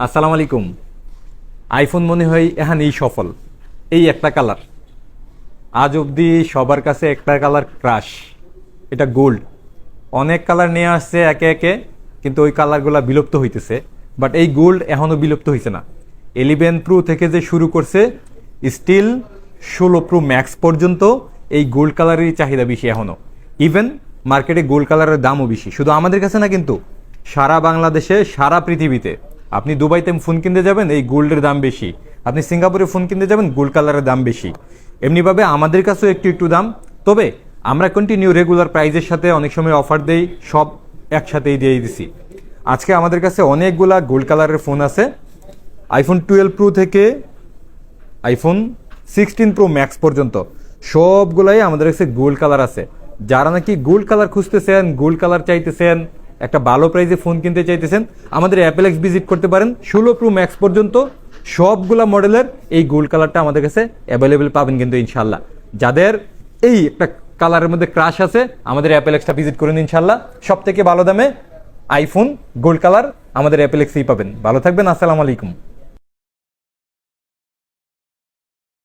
আসসালামু আলাইকুম। আইফোন মনে হয় এখানেই সফল। এই একটা কালার আজ অবধি সবার কাছে একটা কালার ক্রাশ, এটা গোল্ড। অনেক কালার নিয়ে আসছে একে একে, কিন্তু ওই কালারগুলো বিলুপ্ত হইতেছে। বাট এই গোল্ড এখনো বিলুপ্ত হইছে না। 11 প্রো থেকে যে শুরু করছে, স্টিল 16 প্রো ম্যাক্স পর্যন্ত এই গোল্ড কালারেরই চাহিদা বেশি এখনো। ইভেন মার্কেটে গোল্ড কালারের দামও বেশি, শুধু আমাদের কাছে না, কিন্তু সারা বাংলাদেশে, সারা পৃথিবীতে। আপনি দুবাইতে ফোন কিনতে যাবেন, এই গোল্ডের দাম বেশি। আপনি সিঙ্গাপুরে ফোন কিনতে যাবেন, গোল্ড কালারের দাম বেশি। এমনিভাবে আমাদের কাছেও একটু একটু দাম। তবে আমরা কন্টিনিউ রেগুলার প্রাইজের সাথে অনেক সময় অফার দেই, সব একসাথেই দিয়ে দিছি। আজকে আমাদের কাছে অনেকগুলা গোল্ড কালারের ফোন আছে। আইফোন 12 প্রো থেকে আইফোন 16 প্রো ম্যাক্স পর্যন্ত সবগুলাই আমাদের কাছে গোল্ড কালার আছে। যারা নাকি গোল্ড কালার খুঁজতেছেন, গোল্ড কালার চাইতেছেন, একটা ভালো প্রাইসে ফোন কিনতে চাইতেছেন, আমাদের অ্যাপেলেক্স ভিজিট করতে পারেন। 16 প্রো ম্যাক্স পর্যন্ত সবগুলা মডেলের এই গোল্ড কালারটা আমাদের কাছে অ্যাভেলেবেল পাবেন কিন্তু ইনশাল্লাহ। যাদের এই একটা কালারের মধ্যে ক্রাশ আছে, আমাদের অ্যাপেলেক্সটা ভিজিট করুন ইনশাল্লাহ। সব থেকে ভালো দামে আইফোন গোল্ড কালার আমাদের অ্যাপেলেক্সেই পাবেন। ভালো থাকবেন, আসসালামু আলাইকুম।